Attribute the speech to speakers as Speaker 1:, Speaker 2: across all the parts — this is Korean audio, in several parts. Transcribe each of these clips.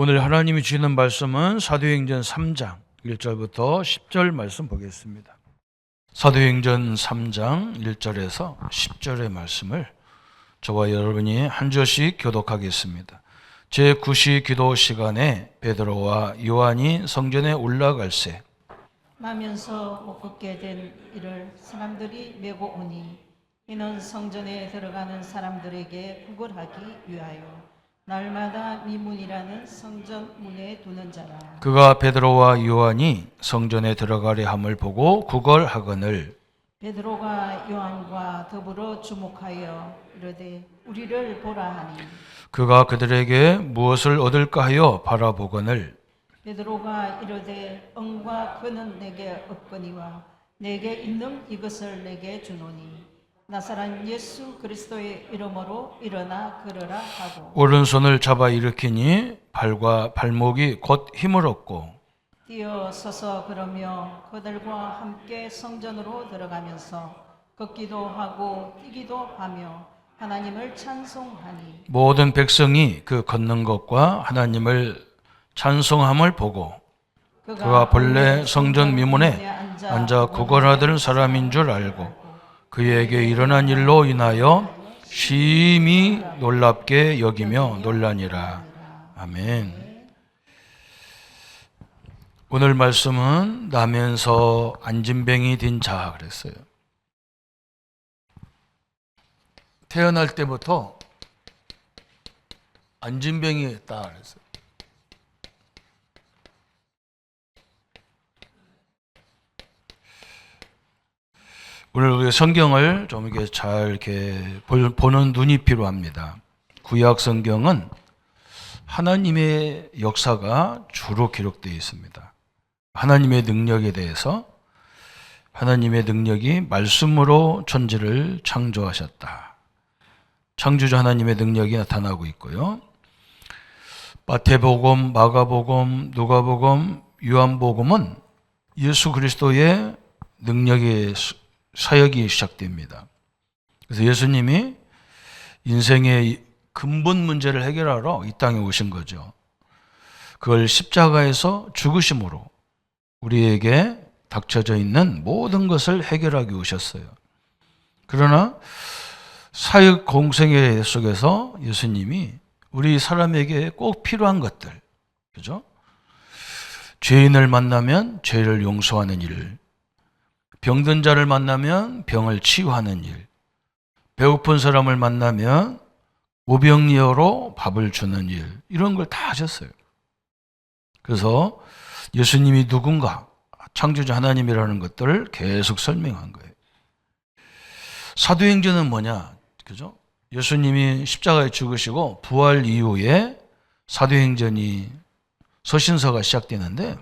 Speaker 1: 오늘 하나님이 주시는 말씀은 사도행전 3장 1절부터 10절 말씀 보겠습니다. 사도행전 3장 1절에서 10절의 말씀을 저와 여러분이 한 절씩 교독하겠습니다. 제9시 기도 시간에 베드로와 요한이 성전에 올라갈새
Speaker 2: 나면서 못 걷게 된 이를 사람들이 메고 오니 이는 성전에 들어가는 사람들에게 구걸하기 위하여 날마다 미문이라는 성전 문에 두는 자라.
Speaker 1: 그가 베드로와 요한이 성전에 들어가려 함을 보고 구걸하거늘
Speaker 2: 베드로가 요한과 더불어 주목하여 이르되 우리를 보라 하니
Speaker 1: 그가 그들에게 무엇을 얻을까 하여 바라보거늘
Speaker 2: 베드로가 이르되 은과 금은 내게 없거니와 내게 있는 이것을 내게 주노니 나사렛 예수 그리스도의 이름으로 일어나 걸으라 하고
Speaker 1: 오른손을 잡아 일으키니 발과 발목이 곧 힘을 얻고
Speaker 2: 뛰어 서서 걸으며 그들과 함께 성전으로 들어가면서 걷기도 하고 뛰기도 하며 하나님을 찬송하니
Speaker 1: 모든 백성이 그 걷는 것과 하나님을 찬송함을 보고 그가 본래 성전 미문에 앉아 구걸하던 사람인 줄 알고 그에게 일어난 일로 인하여 심히 놀랍게 여기며 놀라니라. 아멘. 오늘 말씀은 나면서 안진뱅이 된 자 그랬어요. 태어날 때부터 안진뱅이였다 그랬어요. 오늘 우리 성경을 좀 이렇게 잘 이렇게 보는 눈이 필요합니다. 구약 성경은 하나님의 역사가 주로 기록되어 있습니다. 하나님의 능력에 대해서 하나님의 능력이 말씀으로 천지를 창조하셨다. 창조주 하나님의 능력이 나타나고 있고요. 마태복음, 마가복음, 누가복음, 요한복음은 예수 그리스도의 능력의 사역이 시작됩니다. 그래서 예수님이 인생의 근본 문제를 해결하러 이 땅에 오신 거죠. 그걸 십자가에서 죽으심으로 우리에게 닥쳐져 있는 모든 것을 해결하기 오셨어요. 그러나 사역 공생애 속에서 예수님이 우리 사람에게 꼭 필요한 것들, 그죠? 죄인을 만나면 죄를 용서하는 일, 병든 자를 만나면 병을 치유하는 일, 배고픈 사람을 만나면 오병이어로 밥을 주는 일, 이런 걸 다 하셨어요. 그래서 예수님이 누군가, 창조주 하나님이라는 것들을 계속 설명한 거예요. 사도행전은 뭐냐? 그죠? 예수님이 십자가에 죽으시고 부활 이후에 사도행전이 서신서가 시작되는데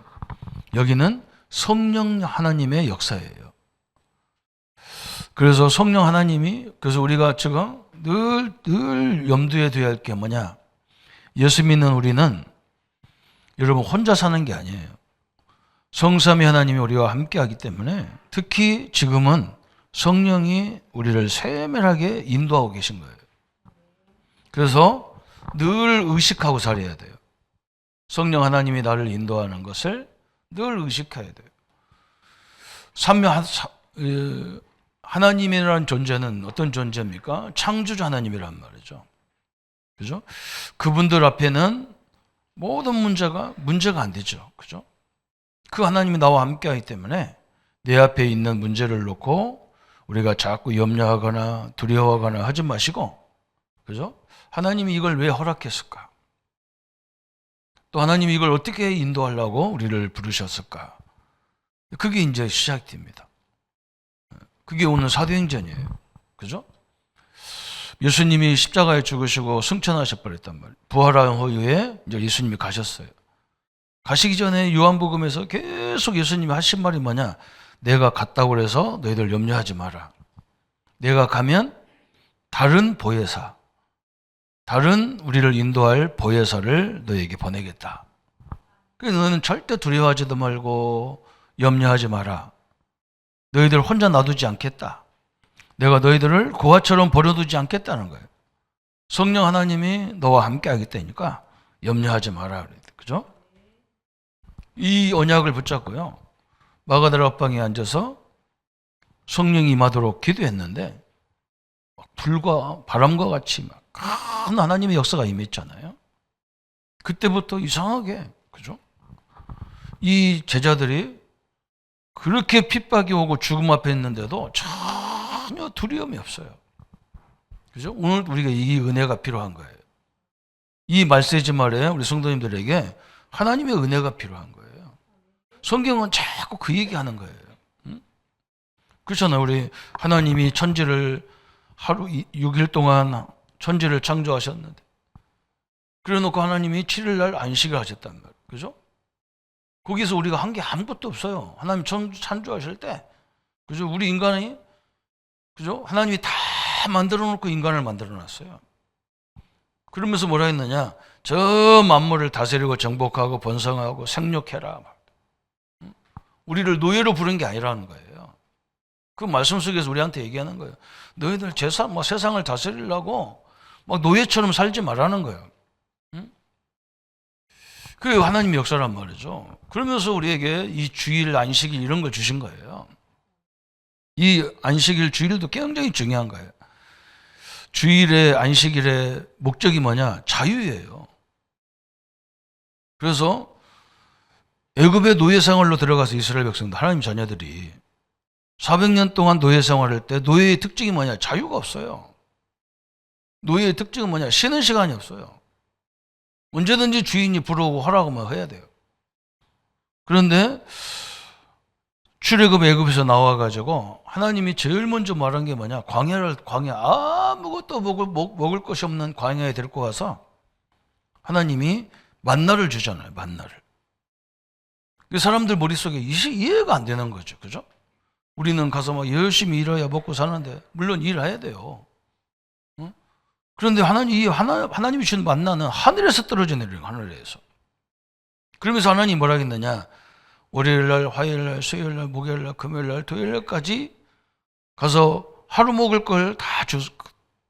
Speaker 1: 여기는 성령 하나님의 역사예요. 그래서 성령 하나님이, 그래서 우리가 지금 늘 염두에 둬야 할 게 뭐냐? 예수 믿는 우리는 여러분 혼자 사는 게 아니에요. 성삼위 하나님이 우리와 함께 하기 때문에 특히 지금은 성령이 우리를 세밀하게 인도하고 계신 거예요. 그래서 늘 의식하고 살아야 돼요. 성령 하나님이 나를 인도하는 것을 늘 의식해야 돼요. 하나님이라는 존재는 어떤 존재입니까? 창조주 하나님이란 말이죠. 그죠? 그분들 앞에는 모든 문제가 안 되죠. 그죠? 그 하나님이 나와 함께 하기 때문에 내 앞에 있는 문제를 놓고 우리가 자꾸 염려하거나 두려워하거나 하지 마시고, 그죠? 하나님이 이걸 왜 허락했을까? 또 하나님이 이걸 어떻게 인도하려고 우리를 부르셨을까? 그게 이제 시작됩니다. 그게 오늘 사도행전이에요. 그죠? 예수님이 십자가에 죽으시고 승천하셔버렸단 말이에요. 부활한 후에 이제 예수님이 가셨어요. 가시기 전에 요한복음에서 계속 예수님이 하신 말이 뭐냐? 내가 갔다고 해서 너희들 염려하지 마라. 내가 가면 다른 보혜사, 다른 우리를 인도할 보혜사를 너에게 보내겠다. 그래서 너는 절대 두려워하지도 말고 염려하지 마라. 너희들 혼자 놔두지 않겠다. 내가 너희들을 고아처럼 버려두지 않겠다는 거예요. 성령 하나님이 너와 함께 하기 때니까 염려하지 마라. 그죠? 이 언약을 붙잡고요. 마가다라 방에 앉아서 성령이 임하도록 기도했는데 불과 바람과 같이 막 큰 하나님의 역사가 임했잖아요. 그때부터 이상하게, 그죠? 이 제자들이 그렇게 핍박이 오고 죽음 앞에 있는데도 전혀 두려움이 없어요. 그죠? 오늘 우리가 이 은혜가 필요한 거예요. 이 말세지 말에 우리 성도님들에게 하나님의 은혜가 필요한 거예요. 성경은 자꾸 그 얘기하는 거예요. 그렇잖아요. 우리 하나님이 천지를 하루 6일 동안 천지를 창조하셨는데 그래 놓고 하나님이 7일 날 안식을 하셨단 말이에요. 그죠? 거기서 우리가 한 게 아무것도 없어요. 하나님 창조하실 때, 그죠? 우리 인간이, 그죠? 하나님이 다 만들어 놓고 인간을 만들어 놨어요. 그러면서 뭐라 했느냐? 저 만물을 다스리고 정복하고 번성하고 생육해라. 우리를 노예로 부른 게 아니라는 거예요. 그 말씀 속에서 우리한테 얘기하는 거예요. 너희들 세상을 다스리려고 막 노예처럼 살지 말라는 거예요. 그게 하나님의 역사란 말이죠. 그러면서 우리에게 이 주일, 안식일 이런 걸 주신 거예요. 이 안식일, 주일도 굉장히 중요한 거예요. 주일의, 안식일의 목적이 뭐냐? 자유예요. 그래서 애굽의 노예 생활로 들어가서 이스라엘 백성들, 하나님 자녀들이 400년 동안 노예 생활할 때 노예의 특징이 뭐냐? 자유가 없어요. 노예의 특징은 뭐냐? 쉬는 시간이 없어요. 언제든지 주인이 부르고 하라고만 해야 돼요. 그런데 출애굽 애굽에서 나와가지고 하나님이 제일 먼저 말한 게 뭐냐? 광야 아무것도 먹을 것이 없는 광야에 데리고 가서 하나님이 만나를 주잖아요. 만나를. 그 사람들 머릿속에 이해가 안 되는 거죠. 그죠? 우리는 가서 막 열심히 일해야 먹고 사는데 물론 일해야 돼요. 그런데 하나님이 주신 만나는 하늘에서 떨어져 내리는 거예요. 하늘에서. 그러면서 하나님이 뭐라 했느냐? 월요일날, 화요일날, 수요일날, 목요일날, 금요일날, 토요일날까지 가서 하루 먹을 걸 다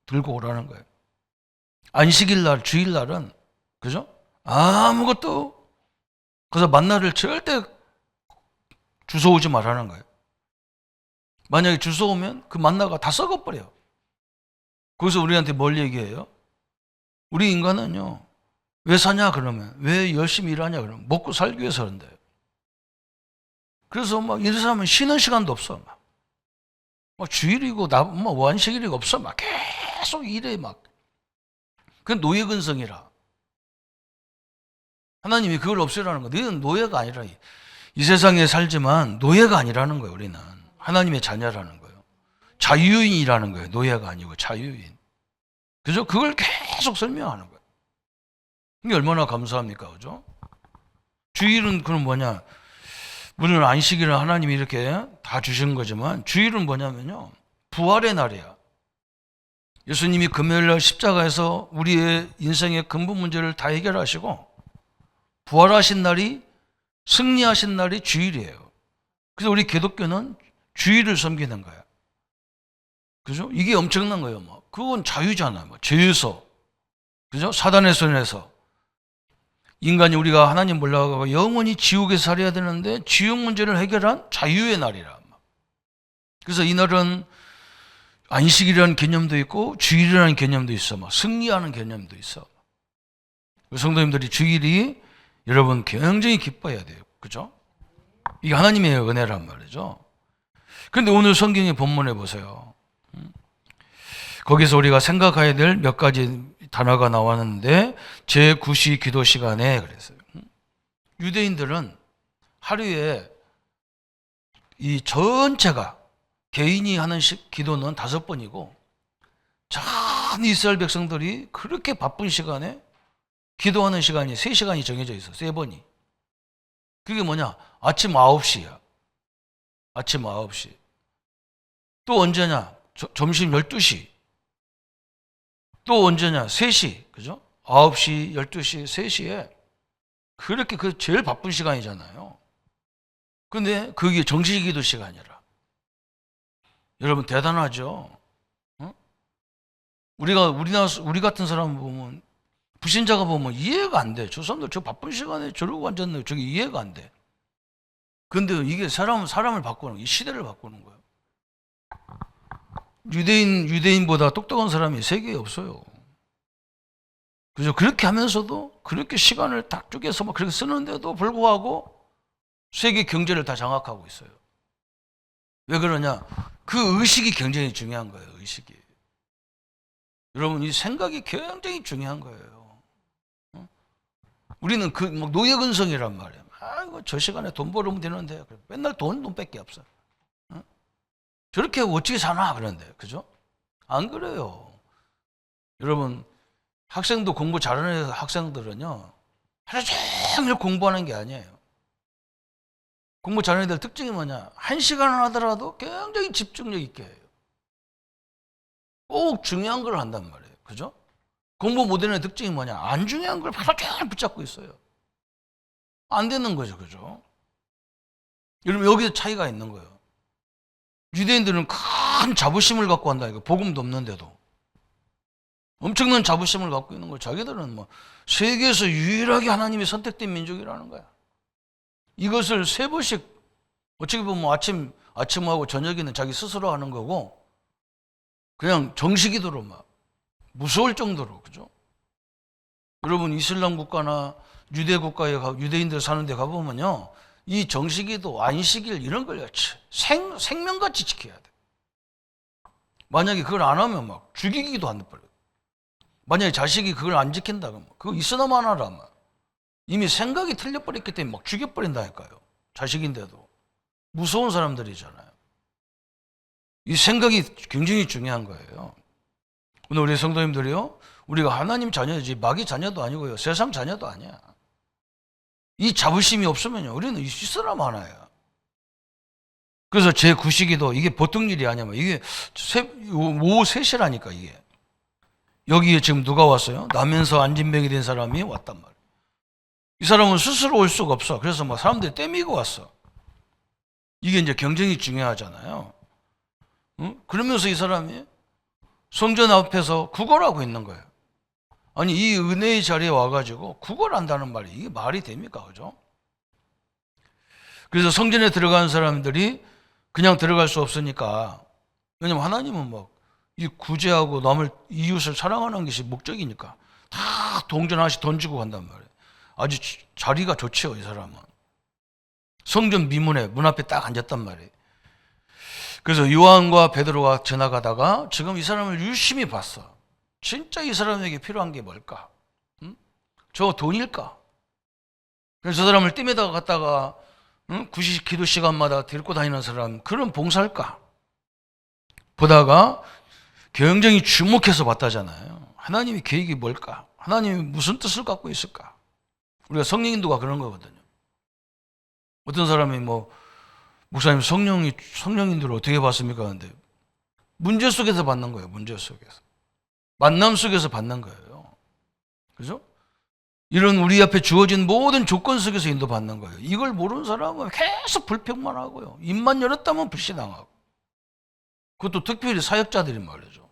Speaker 1: 들고 오라는 거예요. 안식일날, 주일날은, 그죠? 아무것도, 그래서 만나를 절대 주워오지 말라는 거예요. 만약에 주워오면 그 만나가 다 썩어버려요. 거기서 우리한테 뭘 얘기해요? 우리 인간은요, 왜 사냐 그러면, 왜 열심히 일하냐 그러면, 먹고 살기 위해서 그런대요. 그래서 막 이런 사람은 쉬는 시간도 없어. 막 주일이고, 완식일이고 없어. 막 계속 일해, 막. 그건 노예 근성이라. 하나님이 그걸 없애라는 거예요. 너희는 노예가 아니라, 이 세상에 살지만 노예가 아니라는 거예요, 우리는. 하나님의 자녀라는 거예요. 자유인이라는 거예요. 노예가 아니고 자유인. 그죠? 그걸 계속 설명하는 거예요. 이게 얼마나 감사합니까? 그죠? 주일은 그럼 뭐냐? 물론 안식일은 하나님이 이렇게 다 주신 거지만 주일은 뭐냐면요. 부활의 날이야. 예수님이 금요일날 십자가에서 우리의 인생의 근본 문제를 다 해결하시고 부활하신 날이 승리하신 날이 주일이에요. 그래서 우리 기독교는 주일을 섬기는 거야. 그죠? 이게 엄청난 거예요. 뭐. 그건 자유잖아요. 뭐. 죄에서. 그죠? 사단의 손에서. 인간이 우리가 하나님 몰라가고 영원히 지옥에서 살아야 되는데 지옥 문제를 해결한 자유의 날이라. 그래서 이날은 안식이라는 개념도 있고 주일이라는 개념도 있어. 막 승리하는 개념도 있어. 성도님들이 주일이 여러분 굉장히 기뻐해야 돼요. 그죠? 이게 하나님의 은혜란 말이죠. 그런데 오늘 성경의 본문에 보세요. 거기서 우리가 생각해야 될 몇 가지 단어가 나왔는데 제9시 기도 시간에 그랬어요. 유대인들은 하루에 이 전체가 개인이 하는 기도는 5번이고 전 이스라엘 백성들이 그렇게 바쁜 시간에 기도하는 시간이 3시간이 정해져 있어. 3번이. 그게 뭐냐? 아침 9시야. 아침 9시. 또 언제냐? 점심 12시. 또 언제냐? 3시. 그죠? 9시, 12시, 3시에 그렇게 그 제일 바쁜 시간이잖아요. 근데 그게 정식 기도 시간이라. 여러분 대단하죠? 어? 우리 같은 사람 보면 불신자가 보면 이해가 안 돼. 저 사람들 저 바쁜 시간에 저러고 앉았네. 저게 이해가 안 돼. 근데 이게 사람을 바꾸는, 이 시대를 바꾸는 거예요. 유대인보다 똑똑한 사람이 세계에 없어요. 그죠? 그렇게 하면서도 그렇게 시간을 딱 쪼개서 막 그렇게 쓰는데도 불구하고 세계 경제를 다 장악하고 있어요. 왜 그러냐? 그 의식이 굉장히 중요한 거예요. 의식이. 여러분, 이 생각이 굉장히 중요한 거예요. 우리는 막 노예근성이란 말이에요. 아이고, 저 시간에 돈 벌으면 되는데 맨날 돈밖에 없어. 저렇게 어떻게 사나 그런데, 그죠? 안 그래요. 여러분, 학생도 공부 잘하는 학생들은요, 하루 종일 공부하는 게 아니에요. 공부 잘하는 애들 특징이 뭐냐? 1시간을 하더라도 굉장히 집중력 있게 해요. 꼭 중요한 걸 한단 말이에요. 그죠? 공부 못하는 애의 특징이 뭐냐? 안 중요한 걸 하루 종일 붙잡고 있어요. 안 되는 거죠. 그죠? 여러분, 여기서 차이가 있는 거예요. 유대인들은 큰 자부심을 갖고 한다니까. 복음도 없는데도. 엄청난 자부심을 갖고 있는 거예요. 자기들은 뭐 세계에서 유일하게 하나님이 선택된 민족이라는 거야. 이것을 3번씩 어떻게 보면 뭐 아침하고 저녁에는 자기 스스로 하는 거고, 그냥 정식이도록 막 무서울 정도로, 그죠? 여러분, 이슬람 국가나 유대 국가에 유대인들 사는 데 가보면요, 이 정식이도 안식일 이런 걸 생명같이 지켜야 돼. 만약에 그걸 안 하면 막 죽이기도 한다. 만약에 자식이 그걸 안 지킨다 그러면 그거 이슬람 하나라 막 이미 생각이 틀려버렸기 때문에 막 죽여버린다니까요. 자식인데도. 무서운 사람들이잖아요. 이 생각이 굉장히 중요한 거예요. 오늘 우리 성도님들이요, 우리가 하나님 자녀지 마귀 자녀도 아니고요, 세상 자녀도 아니야. 이 자부심이 없으면요, 우리는 이슬람 하나야. 그래서 제 구시기도 이게 보통 일이 아니야. 이게 오후 3시라니까 이게. 여기에 지금 누가 왔어요? 나면서 안진병이 된 사람이 왔단 말이에요. 이 사람은 스스로 올 수가 없어. 그래서 막 사람들이 떼미고 왔어. 이게 이제 경쟁이 중요하잖아요. 응? 그러면서 이 사람이 성전 앞에서 구걸하고 있는 거예요. 아니, 이 은혜의 자리에 와가지고 구걸한다는 말이 이게 말이 됩니까? 그죠? 그래서 성전에 들어가는 사람들이 그냥 들어갈 수 없으니까, 왜냐면 하나님은 막 이 구제하고 남을, 이웃을 사랑하는 것이 목적이니까 다 동전 하나씩 던지고 간단 말이에요. 아주 자리가 좋죠, 이 사람은. 성전 미문에 문 앞에 딱 앉았단 말이에요. 그래서 요한과 베드로가 지나가다가 지금 이 사람을 유심히 봤어. 진짜 이 사람에게 필요한 게 뭘까? 응? 저 돈일까? 그래서 저 사람을 띠매다가 갔다가 90 기도 시간마다 데리고 다니는 사람, 그런 봉사할까? 보다가 굉장히 주목해서 봤다잖아요. 하나님의 계획이 뭘까? 하나님이 무슨 뜻을 갖고 있을까? 우리가 성령인도가 그런 거거든요. 어떤 사람이 뭐, 목사님 성령인도를 어떻게 봤습니까? 하는데 문제 속에서 받는 거예요. 문제 속에서. 만남 속에서 받는 거예요. 그죠? 이런 우리 앞에 주어진 모든 조건 속에서 인도받는 거예요. 이걸 모르는 사람은 계속 불평만 하고요. 입만 열었다면 불신앙하고. 그것도 특별히 사역자들이 말이죠.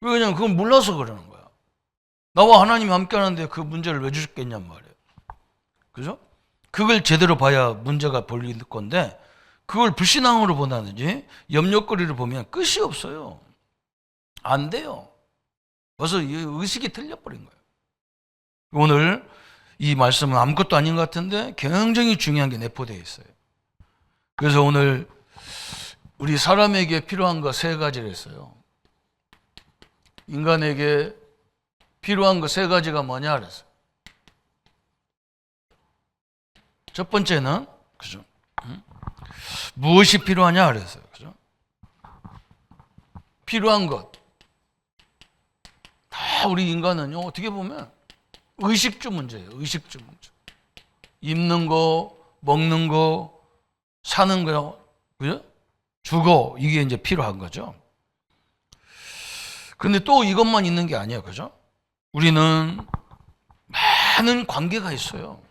Speaker 1: 왜냐면 그건 몰라서 그러는 거야. 나와 하나님이 함께 하는데 그 문제를 왜 주셨겠냔 말이에요. 그죠? 그걸 제대로 봐야 문제가 벌릴 건데, 그걸 불신앙으로 본다든지 염려거리를 보면 끝이 없어요. 안 돼요. 벌써 의식이 틀려버린 거예요. 오늘 이 말씀은 아무것도 아닌 것 같은데 굉장히 중요한 게 내포되어 있어요. 그래서 오늘 우리 사람에게 필요한 거 3가지를 했어요. 인간에게 필요한 거 3가지가 뭐냐 그랬어요. 첫 번째는, 그죠? 무엇이 필요하냐 그랬어요. 그죠? 필요한 것. 다 우리 인간은요, 어떻게 보면 의식주 문제예요. 의식주 문제. 입는 거, 먹는 거, 사는 거, 그죠? 주거, 이게 이제 필요한 거죠. 그런데 또 이것만 있는 게 아니에요. 그죠? 우리는 많은 관계가 있어요.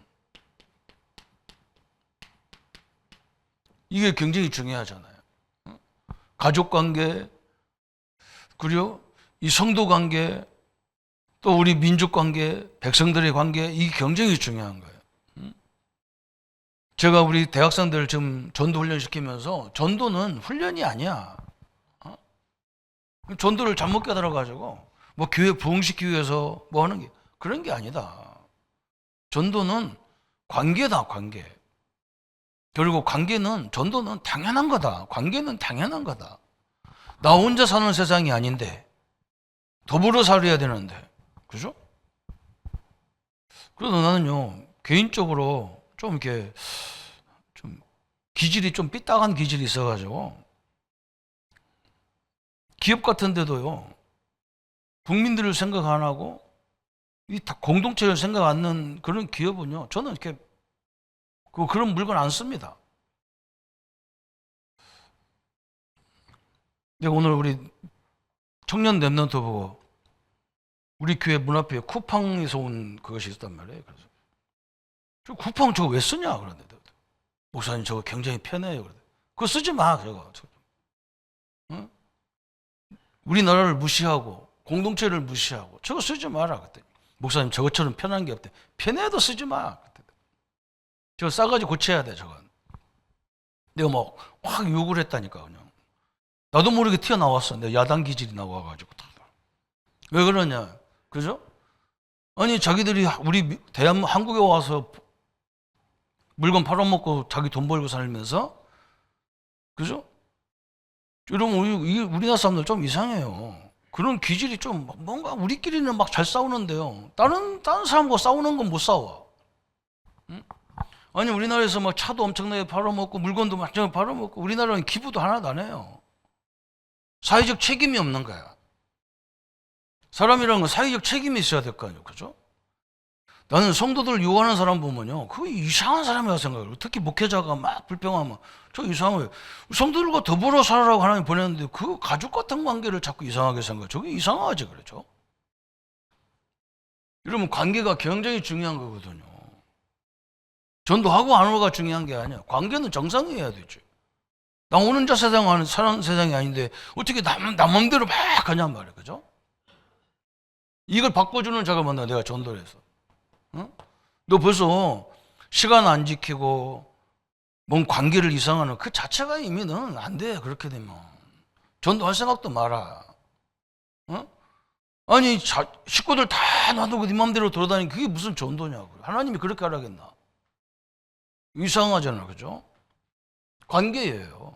Speaker 1: 이게 굉장히 중요하잖아요. 가족 관계, 그리고 이 성도 관계, 또 우리 민족 관계, 백성들의 관계, 이게 굉장히 중요한 거예요. 제가 우리 대학생들 지금 전도 훈련 시키면서 전도는 훈련이 아니야. 전도를 잘못 깨달아가지고 뭐 교회 부흥시키기 위해서 뭐 하는 게 그런 게 아니다. 전도는 관계다, 관계. 그리고 관계는, 전도는 당연한 거다. 관계는 당연한 거다. 나 혼자 사는 세상이 아닌데 더불어 살아야 되는데, 그죠? 그래서 나는요, 개인적으로 좀 이렇게 좀 기질이 좀 삐딱한 기질이 있어가지고 기업 같은 데도요, 국민들을 생각 안 하고 이 공동체를 생각 안 하는 그런 기업은요, 저는 이렇게 그런 물건 안 씁니다. 내가 오늘 우리 청년 랩런트 보고 우리 교회 문 앞에 쿠팡에서 온 그것이 있단 말이에요. 그래서 저 쿠팡 저거 왜 쓰냐 그러는데, 목사님 저거 굉장히 편해요. 그러는데 그거 쓰지 마 저거. 응? 우리나라를 무시하고 공동체를 무시하고 저거 쓰지 마라 그랬더니, 목사님 저것처럼 편한 게 없대. 편해도 쓰지 마. 저거 싸가지 고쳐야 돼 저건. 내가 막 확 욕을 했다니까. 그냥 나도 모르게 튀어나왔어. 내가 야당 기질이 나와가지고. 왜 그러냐, 그죠? 아니 자기들이 우리 한국에 와서 물건 팔아먹고 자기 돈 벌고 살면서, 그죠? 여러분 우리나라 사람들 좀 이상해요. 그런 기질이 좀 뭔가 우리끼리는 막 잘 싸우는데요, 다른 사람과 싸우는 건 못 싸워. 응? 아니 우리나라에서 막 차도 엄청나게 팔아먹고 물건도 엄청나게 팔아먹고, 우리나라는 기부도 하나도 안 해요. 사회적 책임이 없는 거야. 사람이라는 건 사회적 책임이 있어야 될 거 아니에요, 그죠? 나는 성도들 유혹하는 사람 보면요, 그거 이상한 사람이라고 생각해요. 특히 목회자가 막 불평하면 저 이상해요. 성도들과 더불어 살아라고 하나님 보냈는데 그 가족 같은 관계를 자꾸 이상하게 생각해요. 저게 이상하지, 그렇죠? 여러분, 관계가 굉장히 중요한 거거든요. 전도하고 안 하고가 중요한 게 아니야. 관계는 정상이어야 되지. 나 혼자 사는 세상이 아닌데 어떻게 남 맘대로 막 하냔 말이야, 그죠? 이걸 바꿔주는 자가 만나, 내가 전도를 해서. 응? 너 벌써 시간 안 지키고 뭔 관계를 이상하는 그 자체가 이미는 안 돼. 그렇게 되면 전도할 생각도 마라. 응? 아니 식구들 다 놔두고 네 맘대로 돌아다니는 그게 무슨 전도냐고. 하나님이 그렇게 하라겠나? 이상하잖아, 그죠? 관계예요.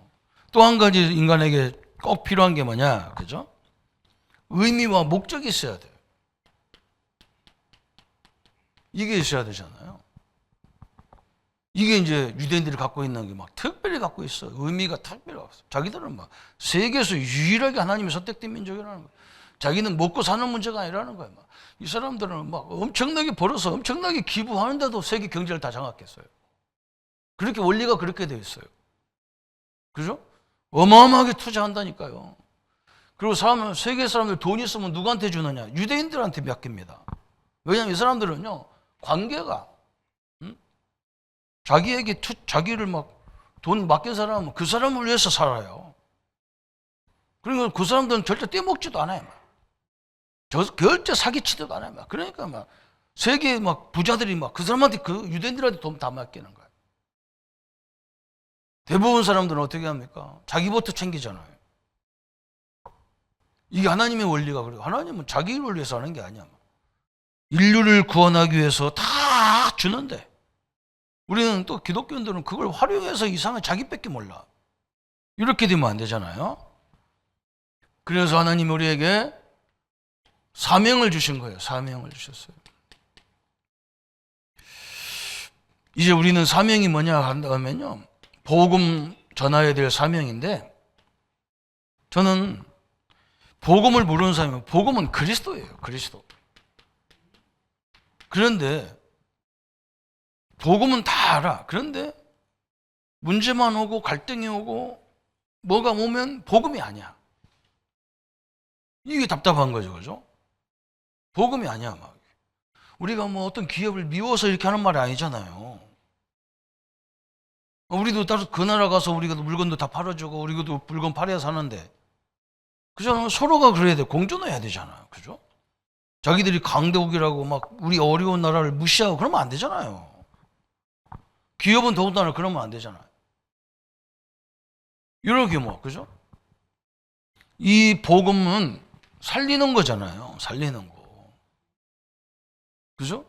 Speaker 1: 또 한 가지 인간에게 꼭 필요한 게 뭐냐, 그죠? 의미와 목적이 있어야 돼. 이게 있어야 되잖아요. 이게 이제 유대인들이 갖고 있는 게 막 특별히 갖고 있어. 의미가 특별히 없어. 자기들은 막 세계에서 유일하게 하나님의 선택된 민족이라는 거야. 자기는 먹고 사는 문제가 아니라는 거야. 막. 이 사람들은 막 엄청나게 벌어서 엄청나게 기부하는데도 세계 경제를 다 장악했어요. 그렇게 원리가 그렇게 되어 있어요. 그죠? 어마어마하게 투자한다니까요. 그리고 세계 사람들 돈 있으면 누구한테 주느냐? 유대인들한테 맡깁니다. 왜냐하면 이 사람들은요, 관계가, 자기에게 자기를 막 돈 맡긴 사람은 그 사람을 위해서 살아요. 그러니까 그 사람들은 절대 떼먹지도 않아요. 절대 사기치지도 않아요. 그러니까 막 세계 막 부자들이 막 그 사람한테, 그 유대인들한테 돈 다 맡기는 거예요. 대부분 사람들은 어떻게 합니까? 자기부터 챙기잖아요. 이게 하나님의 원리가 그래요. 하나님은 자기를 위해서 하는 게 아니야. 인류를 구원하기 위해서 다 주는데, 우리는 또 기독교인들은 그걸 활용해서 이상한 자기밖에 몰라. 이렇게 되면 안 되잖아요. 그래서 하나님이 우리에게 사명을 주신 거예요. 사명을 주셨어요. 이제 우리는 사명이 뭐냐 한다면요, 복음 전하여야 될 사명인데, 저는 복음을 모르는 사람은, 복음은 그리스도예요. 그리스도. 그런데 복음은 다 알아. 그런데 문제만 오고 갈등이 오고 뭐가 오면 복음이 아니야. 이게 답답한 거죠, 그죠? 복음이 아니야. 막 우리가 뭐 어떤 기업을 미워서 이렇게 하는 말이 아니잖아요. 우리도 따로 그 나라 가서 우리가 물건도 다 팔아주고 우리도 물건 팔아야 사는데, 그죠? 서로가 그래야 돼. 공존해야 되잖아요, 그죠? 자기들이 강대국이라고 막 우리 어려운 나라를 무시하고 그러면 안 되잖아요. 기업은 더군다나 그러면 안 되잖아요. 이렇게 뭐, 그죠? 이 복음은 살리는 거잖아요. 살리는 거. 그죠?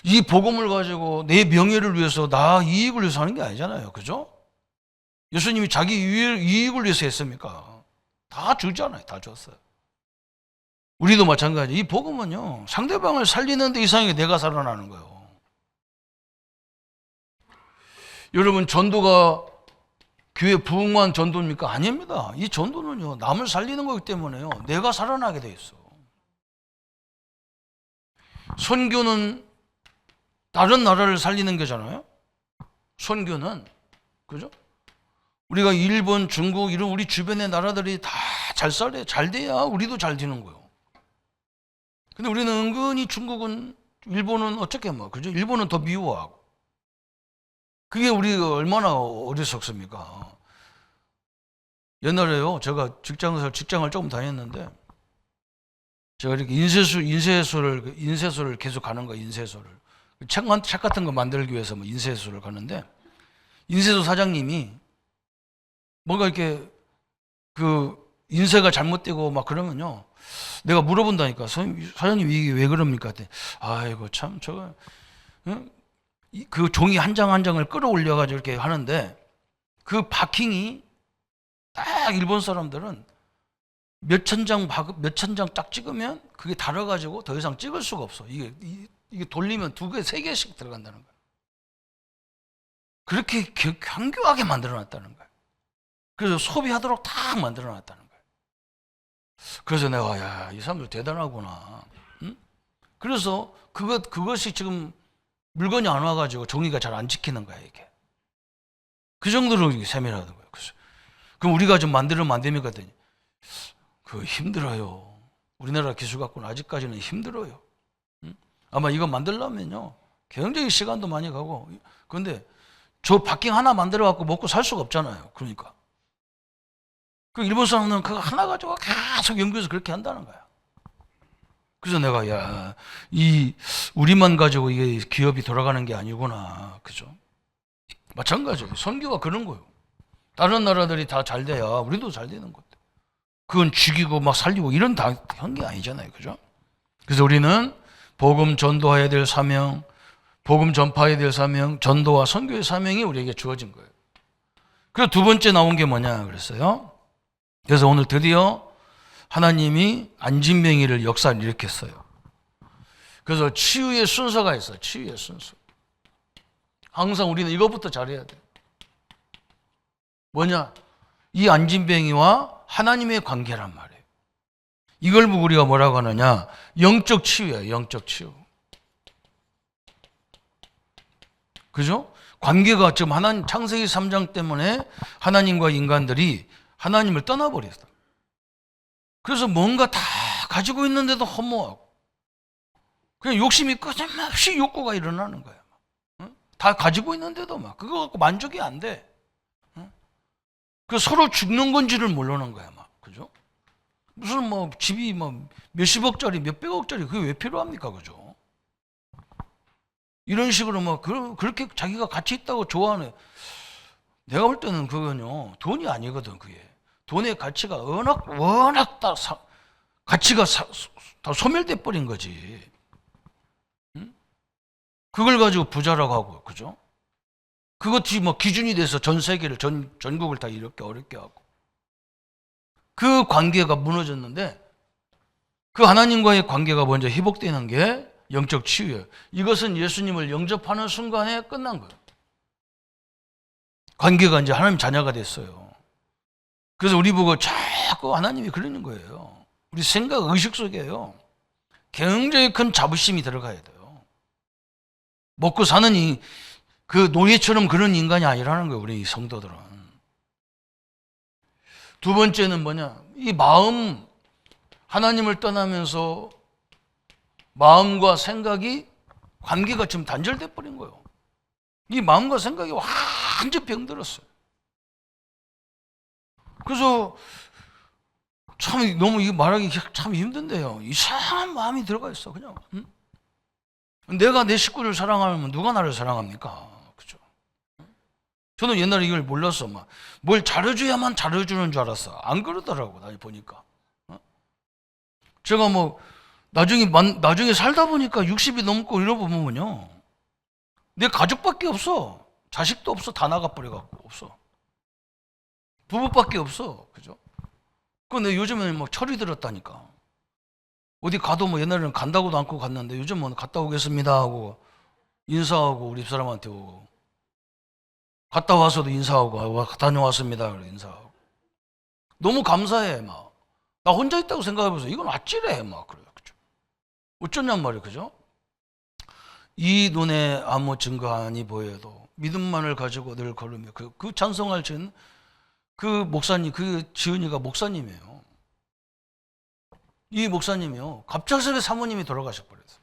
Speaker 1: 이 복음을 가지고 내 명예를 위해서 나 이익을 위해서 하는 게 아니잖아요. 그죠? 예수님이 자기 이익을 위해서 했습니까? 다 주잖아요. 다 줬어요. 우리도 마찬가지. 이 복음은요, 상대방을 살리는 데 이상하게 내가 살아나는 거예요. 여러분, 전도가 교회 부흥만 전도입니까? 아닙니다. 이 전도는요, 남을 살리는 거기 때문에요, 내가 살아나게 돼 있어. 선교는 다른 나라를 살리는 거잖아요. 선교는, 그죠? 우리가 일본, 중국 이런 우리 주변의 나라들이 다 잘 살아요. 잘 돼야 우리도 잘 되는 거예요. 근데 우리는 은근히 중국은, 일본은 어떻게 뭐, 그죠? 일본은 더 미워하고. 그게 우리가 얼마나 어리석습니까? 옛날에요, 제가 직장을 조금 다녔는데, 제가 이렇게 인쇄소를 계속 가는 거예요, 인쇄소를. 책 같은 거 만들기 위해서 뭐 인쇄소를 가는데, 인쇄소 사장님이 뭔가 이렇게 인쇄가 잘못되고 막 그러면요, 내가 물어본다니까. 사장님 이게 왜 그럽니까? 그랬더니, 아이고 참 저거, 응? 그 종이 한 장 한 장을 끌어올려가지고 이렇게 하는데, 그 바킹이 딱 일본 사람들은 몇 천 장 딱 찍으면 그게 달아가지고 더 이상 찍을 수가 없어. 이게 돌리면 2개, 3개씩 들어간다는 거야. 그렇게 견고하게 만들어놨다는 거야. 그래서 소비하도록 딱 만들어놨다는 거야. 그래서 내가, 야, 이 사람들 대단하구나. 응? 그래서 그것이 지금 물건이 안 와가지고 종이가 잘 안 지키는 거야, 이게. 그 정도로 세밀하던 거예요. 그래서 그럼 우리가 좀 만들면 안 됩니까? 그랬더니, 힘들어요. 우리나라 기술 갖고는 아직까지는 힘들어요. 응? 아마 이거 만들려면요, 굉장히 시간도 많이 가고. 그런데 저 바킹 하나 만들어 갖고 먹고 살 수가 없잖아요. 그러니까. 그 일본 사람들은 그거 하나 가지고 계속 연구해서 그렇게 한다는 거야. 그래서 내가, 야, 우리만 가지고 이게 기업이 돌아가는 게 아니구나. 그죠? 마찬가지예요. 선교가 그런 거예요. 다른 나라들이 다 잘 돼야 우리도 잘 되는 것. 그건 죽이고 막 살리고 이런 다 한 게 아니잖아요. 그죠? 그래서 우리는 복음 전도해야 될 사명, 복음 전파해야 될 사명, 전도와 선교의 사명이 우리에게 주어진 거예요. 그리고 두 번째 나온 게 뭐냐 그랬어요? 그래서 오늘 드디어 하나님이 안진뱅이를 역사를 일으켰어요. 그래서 치유의 순서가 있어요. 치유의 순서. 항상 우리는 이것부터 잘해야 돼. 뭐냐? 이 안진뱅이와 하나님의 관계란 말이에요. 이걸 보고 우리가 뭐라고 하느냐? 영적 치유예요. 영적 치유. 그죠? 관계가 지금 창세기 3장 때문에 하나님과 인간들이 하나님을 떠나버렸어. 그래서 뭔가 다 가지고 있는데도 허무하고, 그냥 욕심이 끊임없이 욕구가 일어나는 거야. 응? 다 가지고 있는데도 막 그거 갖고 만족이 안 돼. 응? 그래서 서로 죽는 건지를 모르는 거야, 막. 그죠? 무슨 뭐 집이 뭐 몇십억짜리, 몇백억짜리 그게 왜 필요합니까, 그죠? 이런 식으로 뭐 그렇게 자기가 가치 있다고 좋아하는, 내가 볼 때는 그건요, 돈이 아니거든. 그게 돈의 가치가 워낙 가치가 다 소멸돼 버린 거지. 응? 그걸 가지고 부자라고 하고, 그죠? 그것이 뭐 기준이 돼서 전 세계를, 전국을 다 이렇게 어렵게 하고. 그 관계가 무너졌는데, 그 하나님과의 관계가 먼저 회복되는 게 영적 치유예요. 이것은 예수님을 영접하는 순간에 끝난 거예요. 관계가 이제 하나님 자녀가 됐어요. 그래서 우리 보고 자꾸 하나님이 그러는 거예요. 우리 생각, 의식 속에요, 굉장히 큰 자부심이 들어가야 돼요. 먹고 사는 그 노예처럼 그런 인간이 아니라는 거예요, 우리 성도들은. 두 번째는 뭐냐? 이 마음, 하나님을 떠나면서 마음과 생각이, 관계가 지금 단절돼 버린 거예요. 이 마음과 생각이 완전 병들었어요. 그래서 참 너무 이거 말하기 참 힘든데요. 이상한 마음이 들어가 있어 그냥. 응? 내가 내 식구를 사랑하면 누가 나를 사랑합니까? 그죠? 저는 옛날에 이걸 몰랐어. 막 뭘 잘해줘야만 잘해주는 줄 알았어. 안 그러더라고 나 보니까. 제가 뭐 나중에 살다 보니까 60이 넘고 이러보면요, 내 가족밖에 없어. 자식도 없어. 다 나가버려갖고 없어. 부부밖에 없어. 그죠? 근데 요즘에는 뭐 철이 들었다니까. 어디 가도 뭐 옛날에는 간다고도 않고 갔는데 요즘은 갔다 오겠습니다 하고 인사하고 우리 집사람한테 오고, 갔다 와서도 인사하고 다녀왔습니다 그래 인사하고. 너무 감사해. 막 나 혼자 있다고 생각해보세요. 이건 아찔해. 막 그래요. 그죠? 어쩌냔 말이에요. 그죠? 이 눈에 아무 증거하니 보여도 믿음만을 가지고 늘 걸으며 그 찬송을 지은 그 목사님, 그 지은이가 목사님이에요. 이 목사님이요, 갑작스레 사모님이 돌아가셔버렸어요.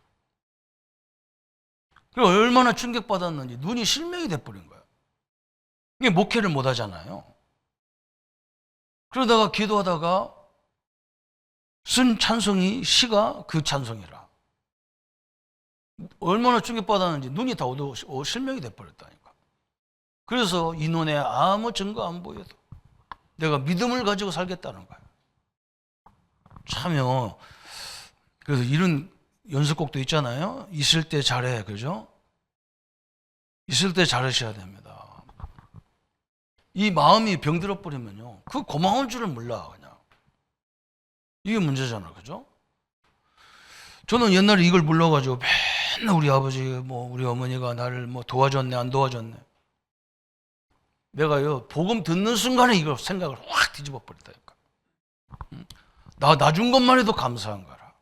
Speaker 1: 그리고 얼마나 충격받았는지 눈이 실명이 돼버린 거예요. 이게 목회를 못 하잖아요. 그러다가 기도하다가 쓴 찬송이 시가 그 찬송이라. 얼마나 충격받았는지 눈이 다 실명이 돼버렸다니까. 그래서 이 눈에 아무 증거 안 보여도 내가 믿음을 가지고 살겠다는 거예요. 참요. 그래서 이런 연습곡도 있잖아요. 있을 때 잘해. 그죠? 있을 때 잘하셔야 됩니다. 이 마음이 병들어 버리면요, 그 고마운 줄을 몰라 그냥. 이게 문제잖아. 그죠? 저는 옛날에 이걸 몰라가지고 맨날 우리 아버지 뭐 우리 어머니가 나를 뭐 도와줬네 안 도와줬네, 내가요 복음 듣는 순간에 이걸 생각을 확 뒤집어 버렸다니까. 나 준 것만 해도 감사한 거라.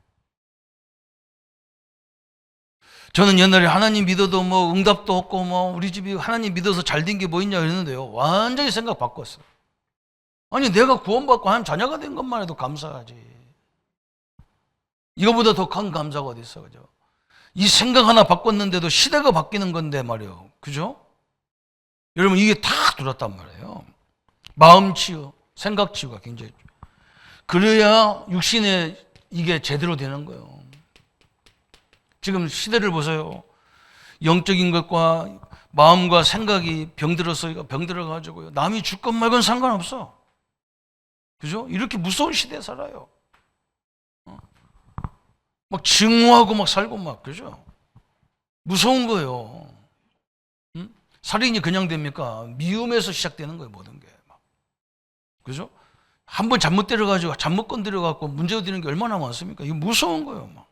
Speaker 1: 저는 옛날에 하나님 믿어도 뭐 응답도 없고 뭐 우리 집이 하나님 믿어서 잘 된 게 뭐 있냐 그랬는데요, 완전히 생각 바꿨어요. 아니 내가 구원받고 하나님 자녀가 된 것만 해도 감사하지. 이거보다 더 큰 감사가 어디 있어. 그죠? 이 생각 하나 바꿨는데도 시대가 바뀌는 건데 말이에요. 그죠? 여러분 이게 다 들었단 말이에요. 마음 치유, 생각 치유가 굉장히. 그래야 육신에 이게 제대로 되는 거예요. 지금 시대를 보세요. 영적인 것과 마음과 생각이 병들어가지고요, 남이 죽건 말건 상관없어. 그죠? 이렇게 무서운 시대에 살아요. 막 증오하고 막 살고 막. 그죠? 무서운 거예요. 살인이 그냥 됩니까? 미움에서 시작되는 거예요, 모든 게. 그죠? 한번 잘못 때려가지고, 잘못 건드려갖고 문제가 되는 게 얼마나 많습니까? 이거 무서운 거예요, 막.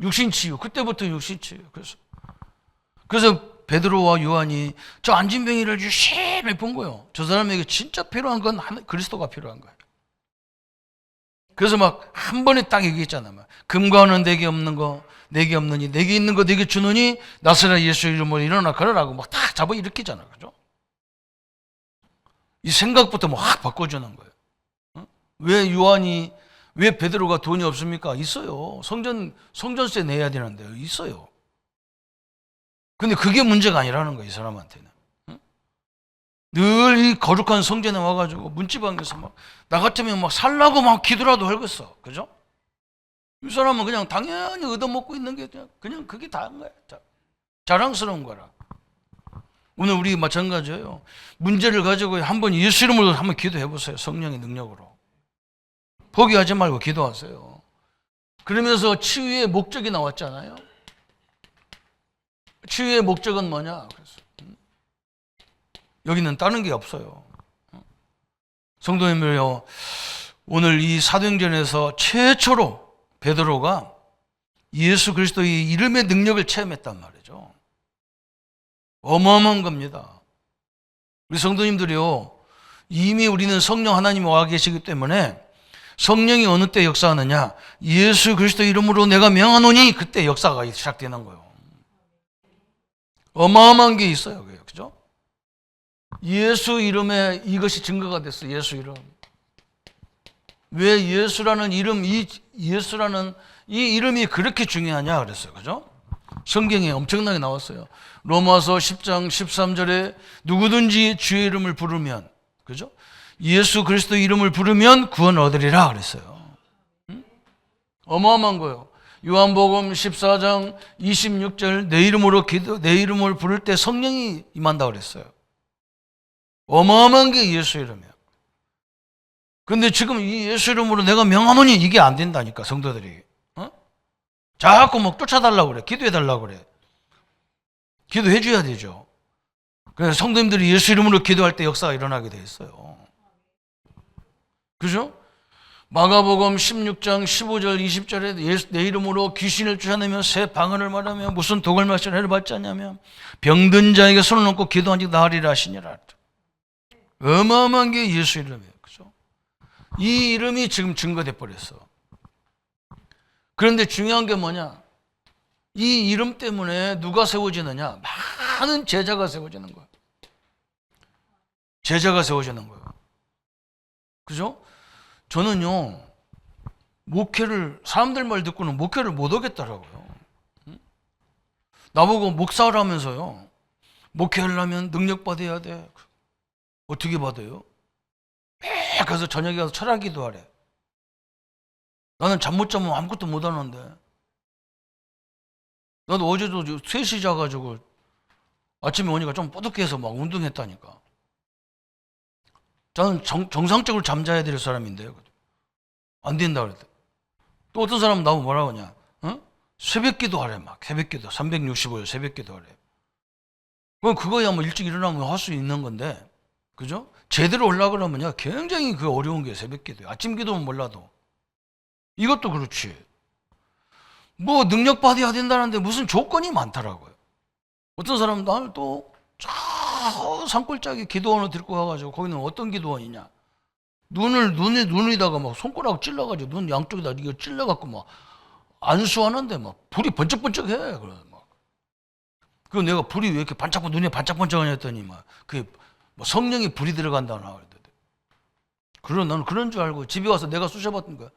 Speaker 1: 육신치유. 그때부터 육신치유. 그래서 베드로와 요한이 저 안진뱅이를 유심히 본 거예요. 저 사람에게 진짜 필요한 건 그리스도가 필요한 거예요. 그래서 막 한 번에 딱 얘기했잖아요. 금과 은은 내게 없는 거 내게 없느니, 내게 있는 거 내게 주느니 나사렛 예수 이름으로 일어나 걸으라고 막 딱 잡아 일으키잖아요. 그죠? 이 생각부터 막 확 바꿔주는 거예요. 왜 베드로가 돈이 없습니까? 있어요. 성전세 내야 되는데요. 있어요. 근데 그게 문제가 아니라는 거예요, 이 사람한테는. 늘 이 거룩한 성전에 와가지고 문지방에서 막 나 같으면 막 살라고 막 기도라도 하겠어. 그죠? 이 사람은 그냥 당연히 얻어먹고 있는 게 그냥 그게 다인 거야. 자랑스러운 거라. 오늘 우리 마찬가지예요. 문제를 가지고 한번 예수 이름으로 한번 기도해 보세요. 성령의 능력으로. 포기하지 말고 기도하세요. 그러면서 치유의 목적이 나왔잖아요. 치유의 목적은 뭐냐? 그래서 여기는 다른 게 없어요. 성도님들요, 오늘 이 사도행전에서 최초로 베드로가 예수 그리스도의 이름의 능력을 체험했단 말이죠. 어마어마한 겁니다. 우리 성도님들이요, 이미 우리는 성령 하나님이 와 계시기 때문에 성령이 어느 때 역사하느냐? 예수 그리스도 이름으로 내가 명하노니 그때 역사가 시작되는 거예요. 어마어마한 게 있어요. 그죠? 예수 이름에 이것이 증거가 됐어. 예수 이름. 왜 예수라는 이름, 예수라는 이 이름이 그렇게 중요하냐 그랬어요. 그죠? 성경에 엄청나게 나왔어요. 로마서 10장 13절에 누구든지 주의 이름을 부르면, 그죠? 예수 그리스도 이름을 부르면 구원 얻으리라 그랬어요. 어마어마한 거예요. 요한복음 14장 26절 내 이름을 부를 때 성령이 임한다 그랬어요. 어마어마한 게 예수 이름이에요. 근데 지금 이 예수 이름으로 내가 명하노니 이게 안 된다니까, 성도들이. 자꾸 막 쫓아달라고 그래. 기도해달라고 그래. 기도해줘야 되죠. 그래서 성도님들이 예수 이름으로 기도할 때 역사가 일어나게 돼 있어요. 그죠? 마가복음 16장 15절 20절에 내 이름으로 귀신을 쫓아내며 새 방언을 말하며 무슨 독을 마시는 해를 받지 않냐며 병든 자에게 손을 얹고 기도하니 나으리라 하시니라. 어마어마한 게 예수 이름이에요. 그죠? 이 이름이 지금 증거돼 버렸어. 그런데 중요한 게 뭐냐? 이 이름 때문에 누가 세워지느냐? 많은 제자가 세워지는 거예요. 제자가 세워지는 거예요. 그죠? 저는요, 사람들 말 듣고는 목회를 못 하겠더라고요. 나보고 목사라면서요. 목회하려면 능력받아야 돼. 어떻게 받아요? 그래서 저녁에 가서 철학 기도하래. 나는 잠 못 자면 아무것도 못 하는데. 나도 어제도 3시 자가지고 아침에 오니까 좀 뽀득해서 막 운동했다니까. 저는 정상적으로 잠자야 될 사람인데요. 안 된다 그랬대. 또 어떤 사람은 나보고 뭐라고 하냐. 새벽 기도 하래. 막 새벽 기도 365일 새벽 기도 하래. 그럼 그거야 뭐 일찍 일어나면 할 수 있는 건데, 그죠? 제대로 올라가려면요 굉장히 그 어려운 게 새벽 기도예요. 아침 기도는 몰라도. 이것도 그렇지. 뭐 능력 받아야 된다는데 무슨 조건이 많더라고요. 어떤 사람은 나를 또 산골짜기 기도원을 데리고 가가지고 거기는 어떤 기도원이냐. 눈에다가 막 손가락 찔러가지고 눈 양쪽에다 이거 찔러갖고 막 안수하는데 막 불이 번쩍번쩍해. 그래 막. 그 내가 불이 왜 이렇게 눈에 반짝반짝하냐 했더니 막 그게 뭐 성령이 불이 들어간다나 그러던데. 그런 나는 그런 줄 알고 집에 와서 내가 쑤셔봤던 거야.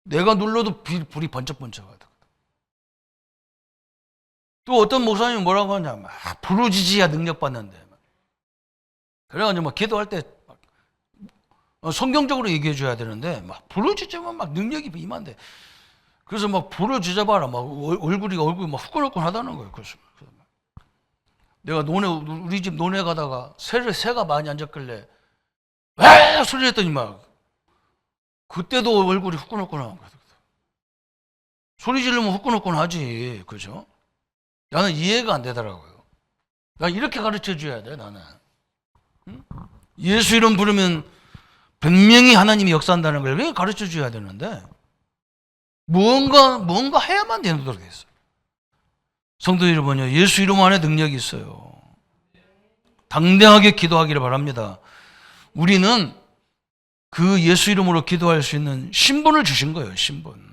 Speaker 1: 내가 눌러도 불이 번쩍번쩍하다. 또 어떤 목사님이 뭐라고 하냐. 막 부르짖어야 능력 받는데. 그래가지고 막 기도할 때 성경적으로 얘기해 줘야 되는데 막 부르짖으면 막 능력이 임한대. 그래서 막 부르짖어봐라. 막 얼굴이 막 후끈후끈하다는 거예요. 그래서 내가 우리 집 논에 가다가 새가 많이 앉았길래 왜 소리 했더니 막 그때도 얼굴이 후끈후끈한 거야. 소리 지르면 후끈후끈하지. 그죠? 나는 이해가 안 되더라고요. 난 이렇게 가르쳐 줘야 돼, 나는. 응? 예수 이름 부르면 분명히 하나님이 역사한다는 걸 왜 가르쳐 줘야 되는데, 뭔가 해야만 되는 거겠어 성도 여러분요, 예수 이름 안에 능력이 있어요. 당당하게 기도하기를 바랍니다. 우리는 그 예수 이름으로 기도할 수 있는 신분을 주신 거예요, 신분.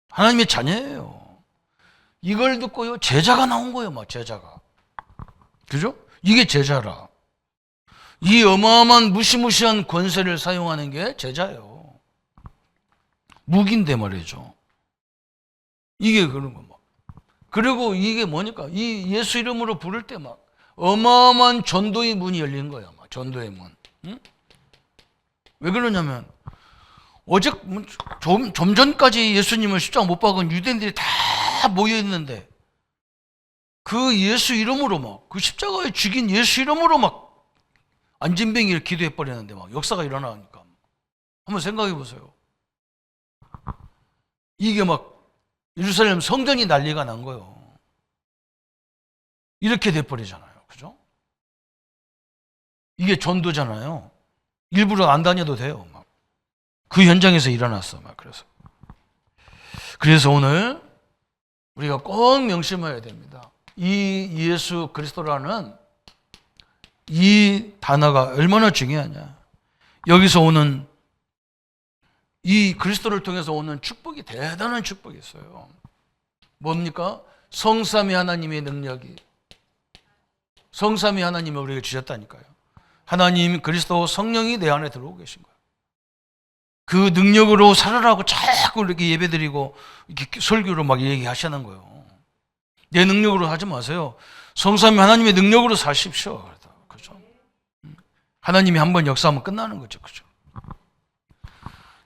Speaker 1: 하나님의 자녀예요. 이걸 듣고요, 제자가 나온 거예요, 막 제자가. 그죠? 이게 제자라. 이 어마어마한 무시무시한 권세를 사용하는 게 제자예요. 무기인데 말이죠. 이게 그런 거 막. 그리고 이게 뭐니까? 이 예수 이름으로 부를 때 막 어마어마한 전도의 문이 열린 거야, 막 전도의 문. 응? 왜 그러냐면 좀 전까지 예수님을 십자가 못 박은 유대인들이 다 모여 있는데 그 예수 이름으로 막 그 십자가에 죽인 예수 이름으로 막 안진뱅이를 기도해 버리는데 막 역사가 일어나니까 한번 생각해 보세요. 이게 막 예루살렘 성전이 난리가 난 거예요. 이렇게 돼 버리잖아요. 그죠? 이게 전도잖아요. 일부러 안 다녀도 돼요. 막. 그 현장에서 일어났어. 막 그래서 오늘 우리가 꼭 명심해야 됩니다. 이 예수 그리스도라는 이 단어가 얼마나 중요하냐. 여기서 오는 이 그리스도를 통해서 오는 축복이 대단한 축복이 있어요. 뭡니까? 성삼위 하나님의 능력이. 성삼위 하나님이 우리에게 주셨다니까요. 하나님 그리스도 성령이 내 안에 들어오고 계신 거예요. 그 능력으로 살아라고 자꾸 이렇게 예배드리고 이렇게 설교로 막 얘기하시는 거예요. 내 능력으로 하지 마세요. 성삼위 하나님의 능력으로 사십시오. 그죠? 하나님이 한번 역사하면 끝나는 거죠. 그죠?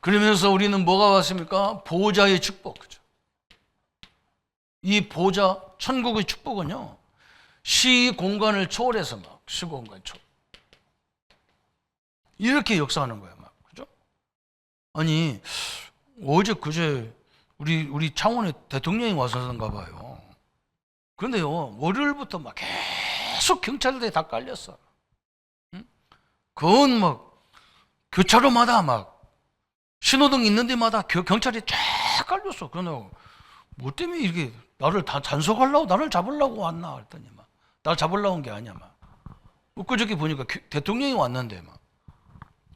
Speaker 1: 그러면서 우리는 뭐가 왔습니까? 보호자의 축복. 그죠? 이 보호자, 천국의 축복은요, 시 공간을 초월해서 막, 시 공간 초월. 이렇게 역사하는 거예요, 막. 그죠? 아니, 어제 그제 우리 창원에 대통령이 와서인가 봐요. 그런데요, 월요일부터 막 계속 경찰들이 다 깔렸어. 응? 그건 막 교차로마다 막 신호등 있는 데마다 경찰이 쫙 깔렸어. 그러나 뭐 때문에 이렇게 나를 다 단속하려고 나를 잡으려고 왔나 그랬더니 막 나를 잡으려고 온 게 아니야 막. 엊그저께 보니까 대통령이 왔는데 막.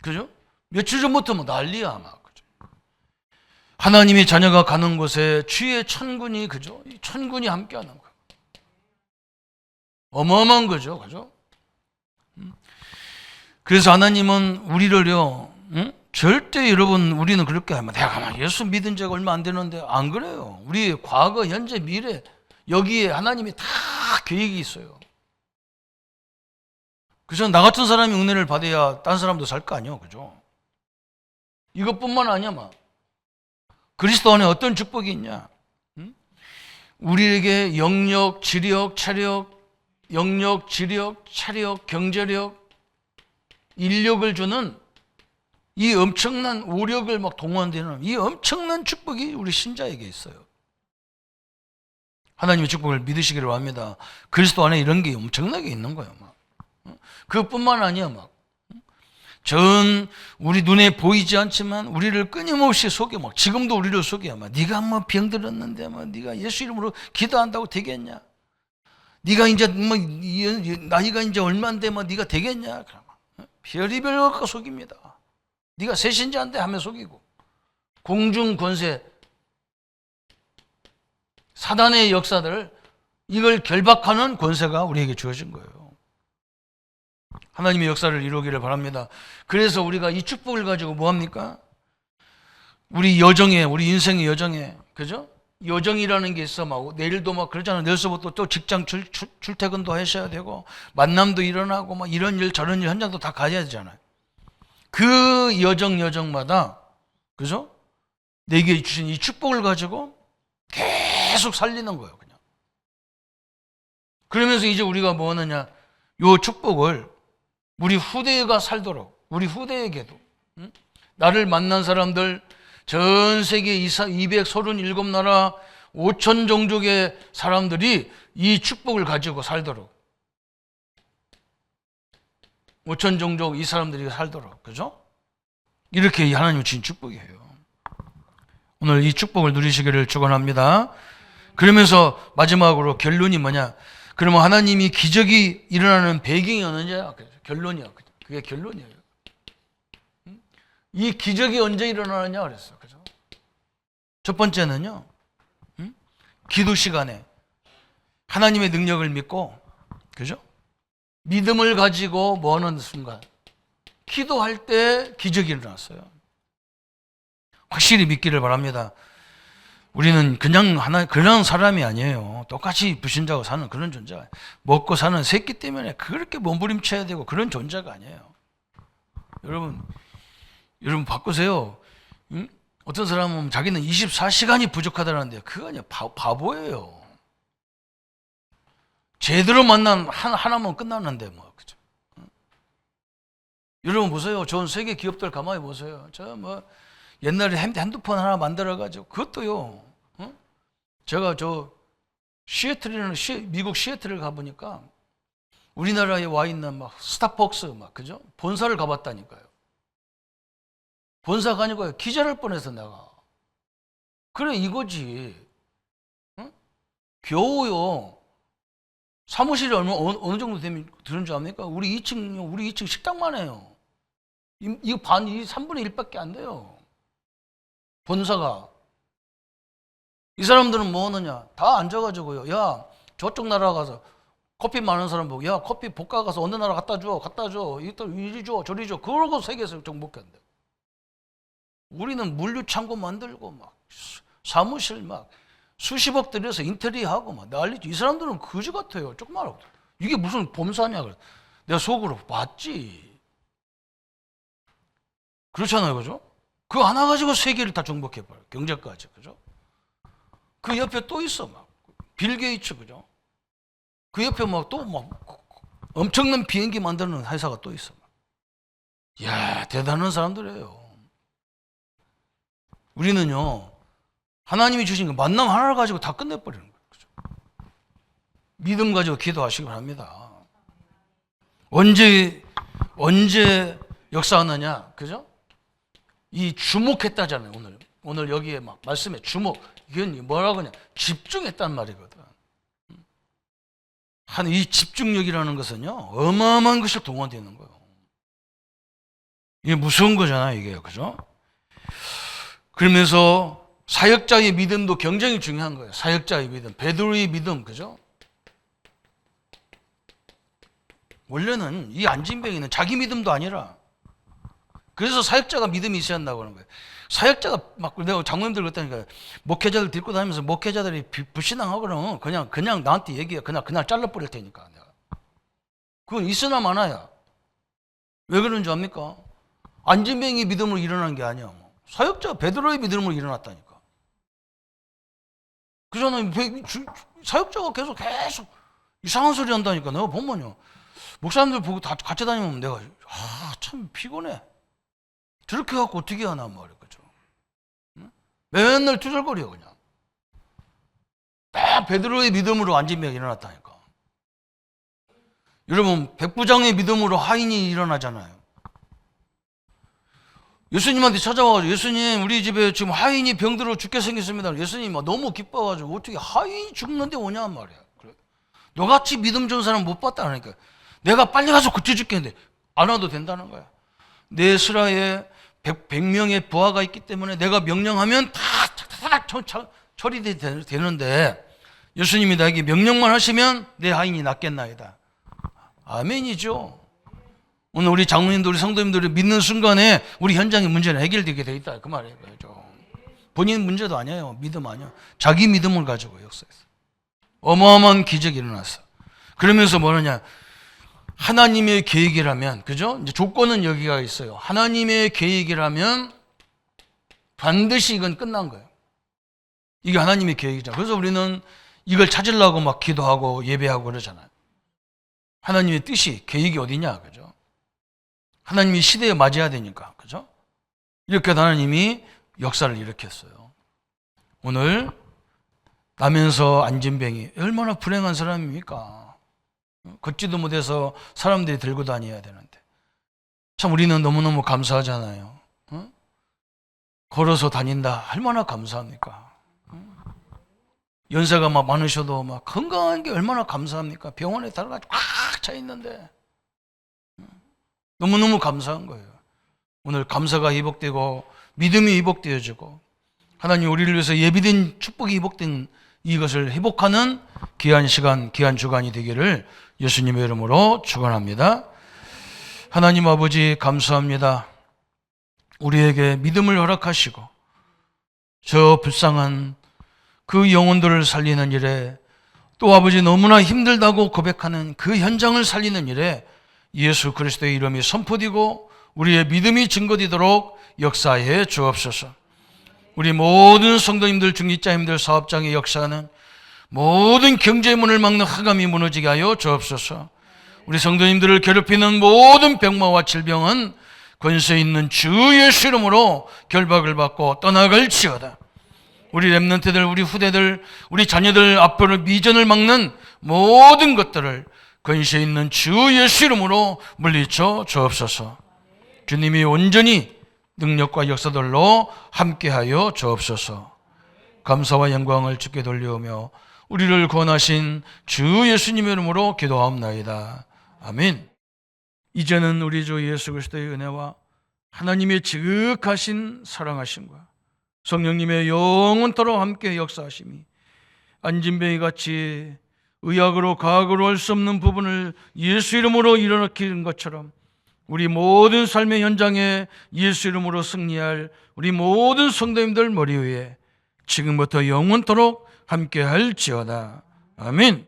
Speaker 1: 그죠? 며칠 전부터 뭐 난리야 막. 그죠? 하나님의 자녀가 가는 곳에 주의 천군이, 그죠? 이 천군이 함께하는 거예요. 어마어마한 거죠. 그죠? 그래서 하나님은 우리를요, 절대 여러분, 우리는 그렇게 하면 내가 가만 예수 믿은 지가 얼마 안 되는데, 안 그래요. 우리 과거, 현재, 미래, 여기에 하나님이 다 계획이 있어요. 그죠? 나 같은 사람이 은혜를 받아야 딴 사람도 살 거 아니에요. 그죠? 이것뿐만 아니야, 막. 그리스도 안에 어떤 축복이 있냐? 우리에게 영력, 지력, 체력, 영력, 지력, 체력, 경제력, 인력을 주는 이 엄청난 오력을 막 동원되는 이 엄청난 축복이 우리 신자에게 있어요. 하나님의 축복을 믿으시기를 바랍니다. 그리스도 안에 이런 게 엄청나게 있는 거예요. 막. 그것뿐만 아니야. 막. 우리 눈에 보이지 않지만 우리를 끊임없이 속여 막 지금도 우리를 속여 막 네가 뭐 병들었는데 막 네가 예수 이름으로 기도한다고 되겠냐? 네가 이제 뭐 나이가 이제 얼마인데 뭐 네가 되겠냐? 별의별 것과 속입니다. 네가 새신자인데 하며 속이고 공중 권세 사단의 역사들 이걸 결박하는 권세가 우리에게 주어진 거예요. 하나님의 역사를 이루기를 바랍니다. 그래서 우리가 이 축복을 가지고 뭐합니까? 우리 여정에, 우리 인생의 여정에, 그죠? 여정이라는 게 있어. 막 내일도 막 그러잖아요. 내일서부터 또 직장 출퇴근도 하셔야 되고 만남도 일어나고 막 이런 일 저런 일 현장도 다 가야 되잖아요. 그 여정마다, 그죠? 내게 주신 이 축복을 가지고 계속 살리는 거예요. 그냥. 그러면서 이제 우리가 뭐 하느냐? 요 축복을 우리 후대가 살도록, 우리 후대에게도, 나를 만난 사람들, 전 세계 237나라 5천 종족의 사람들이 이 축복을 가지고 살도록, 5천 종족 이 사람들이 살도록, 그죠? 이렇게 하나님이 주신 축복이에요. 오늘 이 축복을 누리시기를 축원합니다. 그러면서 마지막으로 결론이 뭐냐? 그러면 하나님이 기적이 일어나는 배경이 어느냐? 결론이야. 그게 결론이에요. 이 기적이 언제 일어나느냐 그랬어요. 그죠? 첫 번째는요, 기도 시간에 하나님의 능력을 믿고, 그죠? 믿음을 가지고 뭐 하는 순간, 기도할 때 기적이 일어났어요. 확실히 믿기를 바랍니다. 우리는 그냥 사람이 아니에요. 똑같이 불신자고 사는 그런 존재가, 먹고 사는 새끼 때문에 그렇게 몸부림쳐야 되고 그런 존재가 아니에요. 여러분 바꾸세요. 어떤 사람은 자기는 24시간이 부족하다는데 그거 아니야. 바보예요. 제대로 만난 하나면 끝났는데 뭐. 그죠? 여러분 보세요. 좋은 세계 기업들 가만히 보세요. 옛날에 핸드폰 하나 만들어가지고 그것도요. 제가 미국 시애틀을 가보니까 우리나라에 와 있는 막 스타벅스 막 그죠? 본사를 가봤다니까요. 본사 가니까 기절할 뻔해서 내가. 그래 이거지. 겨우요. 사무실이 어느 정도 되면 드는 줄 압니까? 우리 2층 식당만 해요. 이거 3분의 1밖에 안 돼요. 본사가. 이 사람들은 뭐 하느냐? 다 앉아가지고요. 야, 저쪽 나라 가서 커피 많은 사람 보고, 야, 커피 볶아 가서 어느 나라 갖다 줘. 이리 줘, 저리 줘. 그러고 세계에서 좀 먹겠는데. 우리는 물류창고 만들고, 막, 사무실 막, 수십억 들여서 인테리어하고 막 난리죠. 이 사람들은 거지 같아요. 조그만 하고. 이게 무슨 범사냐. 내가 속으로 맞지. 그렇잖아요, 그죠? 그거 하나 가지고 세계를 다 정복해버려요. 경제까지, 그죠? 그 옆에 또 있어, 막. 빌 게이츠, 그죠? 그 옆에 엄청난 비행기 만드는 회사가 또 있어. 이야, 대단한 사람들이에요. 우리는요, 하나님이 주신 그 만남 하나를 가지고 다 끝내버리는 거예요. 그죠? 믿음 가지고 기도하시기 바랍니다. 언제 역사하느냐, 그죠? 이 주목했다잖아요, 오늘 여기에 막 말씀에 주목. 이건 뭐라고 하냐? 집중했단 말이거든. 이 집중력이라는 것은요, 어마어마한 것이 동원되는 거예요. 이게 무서운 거잖아요, 이게. 그죠? 그러면서 사역자의 믿음도 굉장히 중요한 거예요. 사역자의 믿음, 베드로의 믿음, 그죠? 원래는 이 안진뱅이는 자기 믿음도 아니라, 그래서 사역자가 믿음이 있어야 한다고 하는 거예요. 사역자가 막, 내가 장로님들 그랬다니까, 목회자들 데리고 다니면서 목회자들이 불신앙하거나 그냥 나한테 얘기해. 그냥 잘라버릴 테니까. 내가. 그건 있으나 마나야. 왜 그런 줄 압니까? 안진뱅이 믿음으로 일어난 게 아니야. 사역자 베드로의 믿음으로 일어났다니까. 그잖아요. 사역자가 계속 이상한 소리 한다니까. 내가 보면요. 목사님들 보고 다 같이 다니면 내가 참 피곤해. 저렇게 갖고 어떻게 하나 말이야. 그죠? 맨날 투덜거려 그냥. 딱 베드로의 믿음으로 안진뱅이 일어났다니까. 여러분 백부장의 믿음으로 하인이 일어나잖아요. 예수님한테 찾아와가지고 예수님 우리 집에 지금 하인이 병들어 죽게 생겼습니다. 예수님 너무 기뻐가지고 어떻게 하인이 죽는데 오냐 말이야. 그래. 너같이 믿음 좋은 사람 못 봤다 하니까 내가 빨리 가서 고쳐줄겠는데 안 와도 된다는 거야. 내 수라에 100명의 부하가 있기 때문에 내가 명령하면 다 처리되는데 예수님이 나에게 명령만 하시면 내 하인이 낫겠나이다. 아멘이죠. 오늘 우리 장로님들, 우리 성도님들이 믿는 순간에 우리 현장의 문제는 해결되게 돼 있다. 그 말이에요. 본인 문제도 아니에요. 믿음 아니야. 자기 믿음을 가지고 역사했어. 어마어마한 기적이 일어났어. 그러면서 뭐냐? 하나님의 계획이라면, 그죠? 이제 조건은 여기가 있어요. 하나님의 계획이라면 반드시 이건 끝난 거예요. 이게 하나님의 계획이잖아요. 그래서 우리는 이걸 찾으려고 막 기도하고 예배하고 그러잖아요. 하나님의 뜻이, 계획이 어디냐, 그죠? 하나님이 시대에 맞아야 되니까, 그죠? 이렇게 하나님이 역사를 일으켰어요. 오늘 나면서 안진뱅이 얼마나 불행한 사람입니까? 걷지도 못해서 사람들이 들고 다녀야 되는데 참 우리는 너무너무 감사하잖아요. 걸어서 다닌다 얼마나 감사합니까? 연세가 막 많으셔도 막 건강한 게 얼마나 감사합니까? 병원에 들어가서 꽉 차 있는데 너무너무 감사한 거예요. 오늘 감사가 회복되고 믿음이 회복되어지고 하나님 우리를 위해서 예비된 축복이 회복된 이것을 회복하는 귀한 시간, 귀한 주간이 되기를 예수님의 이름으로 축원합니다. 하나님 아버지 감사합니다. 우리에게 믿음을 허락하시고 저 불쌍한 그 영혼들을 살리는 일에 또 아버지 너무나 힘들다고 고백하는 그 현장을 살리는 일에 예수 그리스도의 이름이 선포되고 우리의 믿음이 증거되도록 역사해 주옵소서. 우리 모든 성도님들, 중직자님들, 사업장의 역사는 모든 경제의 문을 막는 흑암이 무너지게 하여 주옵소서. 우리 성도님들을 괴롭히는 모든 병마와 질병은 권세 있는 주 예수 이름으로 결박을 받고 떠나갈지어다. 우리 렘넌트들, 우리 후대들, 우리 자녀들 앞으로 미전을 막는 모든 것들을 권세 있는 주 예수 이름으로 물리쳐 주옵소서. 주님이 온전히 능력과 역사들로 함께하여 주옵소서. 감사와 영광을 주께 돌려오며 우리를 구원하신 주 예수님의 이름으로 기도하옵나이다. 아멘. 이제는 우리 주 예수 그리스도의 은혜와 하나님의 지극하신 사랑하심과 성령님의 영원토록 함께 역사하심이 안진뱅이 같이 의학으로 과학으로 할 수 없는 부분을 예수 이름으로 일어나키는 것처럼 우리 모든 삶의 현장에 예수 이름으로 승리할 우리 모든 성도님들 머리 위에 지금부터 영원토록 함께 할지어다. 아멘.